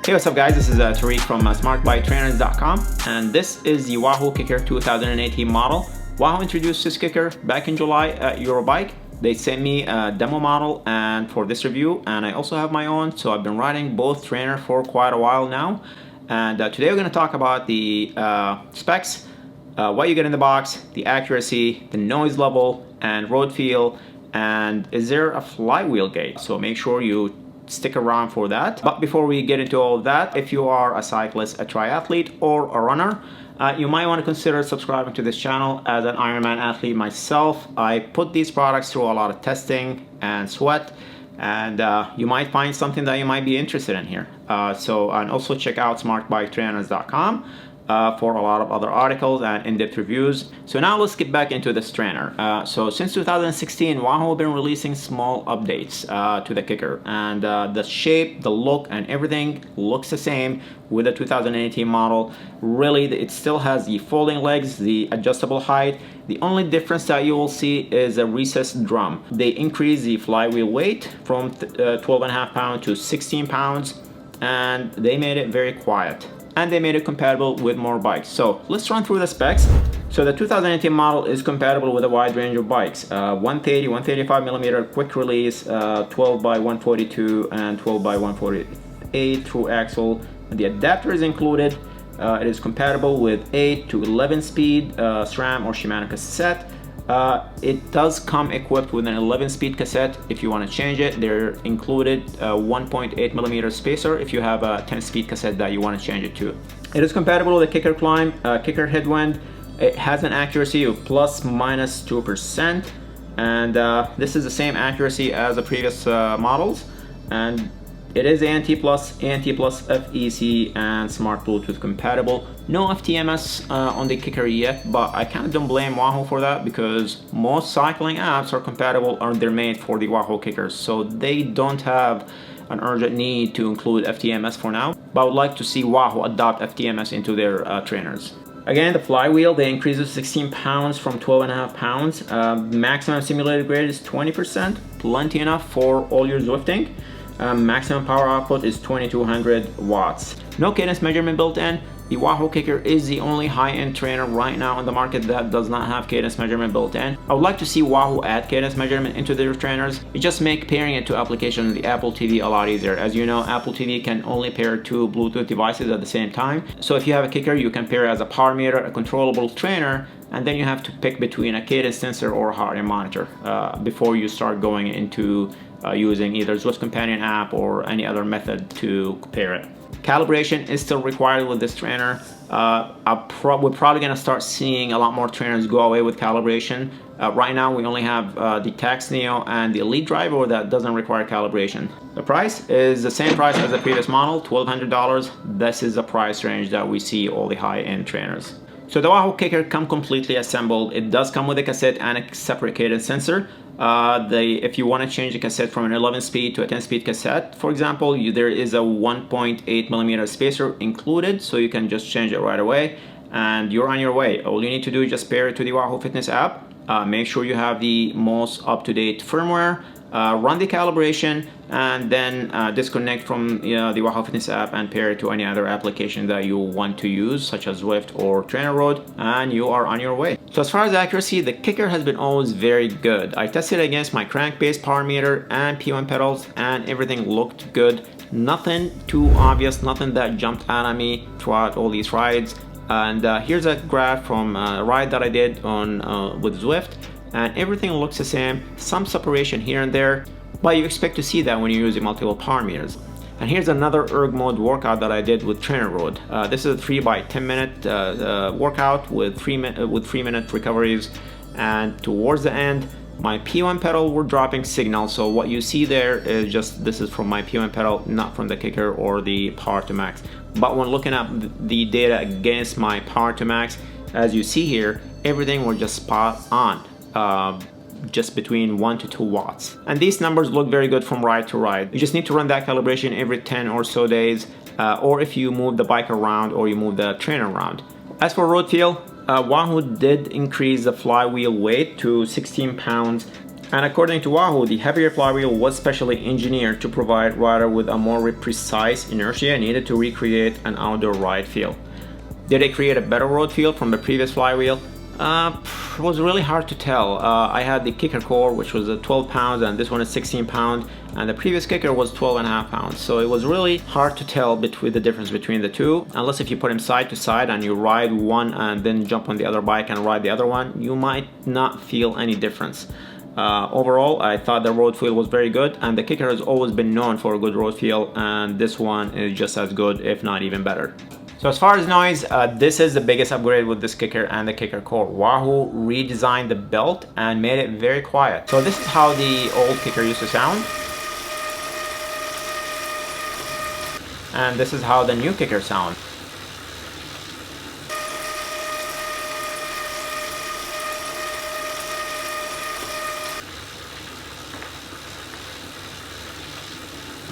Hey, what's up guys, this is Tariq from smartbiketrainers.com, and this is the Wahoo KICKR 2018 model. Wahoo introduced this KICKR back in July at Eurobike. They sent me a demo model and for this review, and I also have my own, so I've been riding both trainer for quite a while now. And today we're going to talk about the specs, what you get in the box, the accuracy, the noise level, and road feel, and is there a flywheel gauge. So make sure you stick around for that. But before we get into all of that, if you are a cyclist, a triathlete, or a runner, you might want to consider subscribing to this channel. As an Ironman athlete myself, I put these products through a lot of testing and sweat, and you might find something that you might be interested in here. And also check out smartbiketrainers.com for a lot of other articles and in-depth reviews. So now let's get back into this trainer. So since 2016, Wahoo have been releasing small updates to the KICKR, and the shape, the look, and everything looks the same with the 2018 model. Really, it still has the folding legs, the adjustable height. The only difference that you will see is a recessed drum. They increased the flywheel weight from 12.5 pounds to 16 pounds, and they made it very quiet. And they made it compatible with more bikes. So let's run through the specs. So the 2018 model is compatible with a wide range of bikes. 130, 135 millimeter quick release, 12 by 142 and 12 by 148 through axle. The adapter is included. It is compatible with 8 to 11 speed SRAM or Shimano cassette. It does come equipped with an 11-speed cassette. If you want to change it, they're included 1.8 millimeter spacer if you have a 10-speed cassette that you want to change it to. It is compatible with the KICKR Climb, KICKR Headwind. It has an accuracy of ±2%, and this is the same accuracy as the previous models. And it is ANT plus FEC and Smart Bluetooth compatible. No FTMS on the KICKR yet, but I kind of don't blame Wahoo for that because most cycling apps are compatible or they're made for the Wahoo KICKR, so they don't have an urgent need to include FTMS for now. But I would like to see Wahoo adopt FTMS into their trainers. Again, the flywheel, they increased to 16 pounds from 12.5 pounds. Maximum simulated grade is 20%, plenty enough for all your Zwifting. Maximum power output is 2200 watts. No cadence measurement built in. The Wahoo KICKR is the only high-end trainer right now on the market that does not have cadence measurement built in. I would like to see Wahoo add cadence measurement into their trainers. It just makes pairing it to applications on the Apple TV a lot easier. As you know, Apple TV can only pair two Bluetooth devices at the same time. So if you have a KICKR, you can pair it as a power meter, a controllable trainer, and then you have to pick between a cadence sensor or a heart rate monitor before you start going into using either Zwift Companion app or any other method to pair it. Calibration is still required with this trainer. We're probably going to start seeing a lot more trainers go away with calibration. Right now we only have the Tax Neo and the Elite Driver that doesn't require calibration. The price is the same price as the previous model, $1,200. This is the price range that we see all the high-end trainers. So the Wahoo KICKR come completely assembled. It does come with a cassette and a separate cadence sensor. If you want to change the cassette from an 11-speed to a 10-speed cassette, for example, there is a 1.8 millimeter spacer included, so you can just change it right away, and you're on your way. All you need to do is just pair it to the Wahoo Fitness app. Make sure you have the most up-to-date firmware. Run the calibration, and then disconnect from the Wahoo Fitness app and pair it to any other application that you want to use, such as Zwift or Trainer Road, and you are on your way. So as far as accuracy, the KICKR has been always very good. I tested against my crank-based power meter and P1 pedals, and everything looked good. Nothing too obvious, nothing that jumped out at me throughout all these rides. And here's a graph from a ride that I did on with Zwift. And everything looks the same, some separation here and there, but you expect to see that when you're using multiple power meters. And here's another erg mode workout that I did with Trainer Road. This is a 3 by 10 minute workout with 3 minute recoveries, and towards the end my P1 pedal were dropping signal. So what you see there is just, this is from my P1 pedal, not from the KICKR or the Power to Max. But when looking at the data against my Power to Max, as you see here, everything was just spot on. Just between 1 to 2 watts. And these numbers look very good from ride to ride. You just need to run that calibration every 10 or so days, or if you move the bike around or you move the trainer around. As for road feel, Wahoo did increase the flywheel weight to 16 pounds And according to Wahoo, the heavier flywheel was specially engineered to provide rider with a more precise inertia needed to recreate an outdoor ride feel. Did it create a better road feel from the previous flywheel? It was really hard to tell. I had the KICKR Core, which was 12 pounds, and this one is 16 pounds, and the previous KICKR was 12.5 pounds. So it was really hard to tell between the difference between the two. Unless if you put them side to side and you ride one and then jump on the other bike and ride the other one, you might not feel any difference. Overall, I thought the road feel was very good, and the KICKR has always been known for a good road feel, and this one is just as good, if not even better. So as far as noise, this is the biggest upgrade with this KICKR and the KICKR Core. Wahoo redesigned the belt and made it very quiet. So this is how the old KICKR used to sound. And this is how the new KICKR sounds.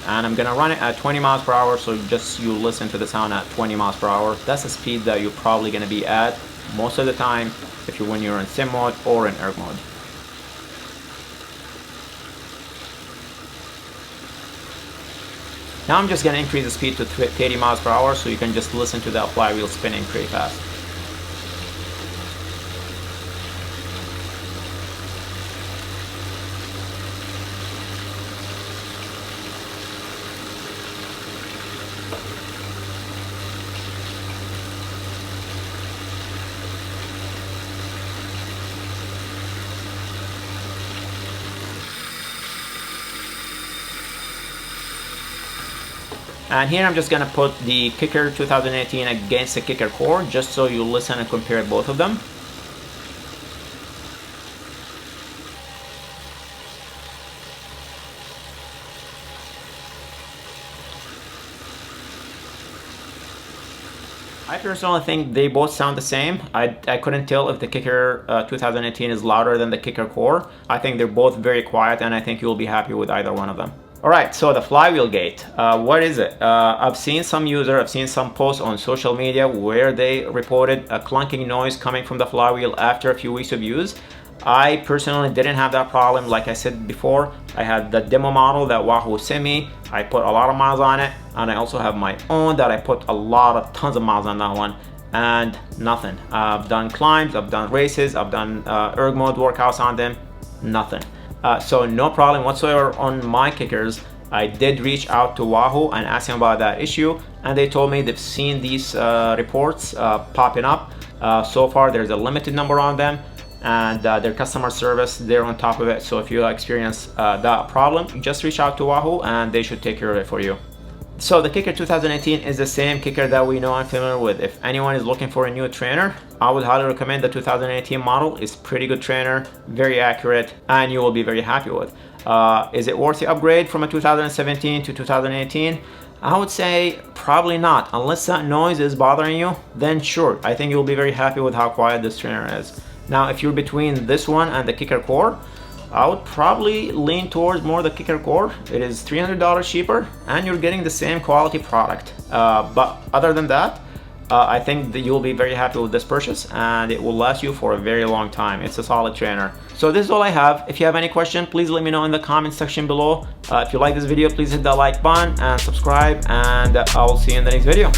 And I'm gonna run it at 20 miles per hour, so just you listen to the sound at 20 miles per hour. That's the speed that you're probably gonna be at most of the time when you're in sim mode or in erg mode. Now I'm just gonna increase the speed to 30 miles per hour, so you can just listen to that flywheel spinning pretty fast. And here I'm just gonna put the KICKR 2018 against the KICKR Core, just so you listen and compare both of them. I personally think they both sound the same. I couldn't tell if the KICKR 2018 is louder than the KICKR Core. I think they're both very quiet, and I think you'll be happy with either one of them. Alright, so the flywheel gate, what is it? I've seen some posts on social media where they reported a clunking noise coming from the flywheel after a few weeks of use. I personally didn't have that problem. Like I said before, I had the demo model that Wahoo sent me. I put a lot of miles on it, and I also have my own that I put tons of miles on that one, and nothing. I've done climbs, I've done races, I've done erg mode workouts on them, nothing. So no problem whatsoever on my KICKRs. I did reach out to Wahoo and ask them about that issue, and they told me they've seen these reports popping up. So far there's a limited number on them, and their customer service, they're on top of it. So if you experience that problem, just reach out to Wahoo and they should take care of it for you. So the KICKR 2018 is the same KICKR that we know and familiar with. If anyone is looking for a new trainer, I would highly recommend the 2018 model. It's pretty good trainer, very accurate, and you will be very happy with. Is it worth the upgrade from a 2017 to 2018? I would say probably not. Unless that noise is bothering you, then sure, I think you'll be very happy with how quiet this trainer is. Now, if you're between this one and the KICKR Core, I would probably lean towards more the KICKR Core. It is $300 cheaper, and you're getting the same quality product. But other than that, I think that you'll be very happy with this purchase, and it will last you for a very long time. It's a solid trainer. So this is all I have. If you have any question, please let me know in the comment section below. If you like this video, please hit the like button and subscribe, and I will see you in the next video.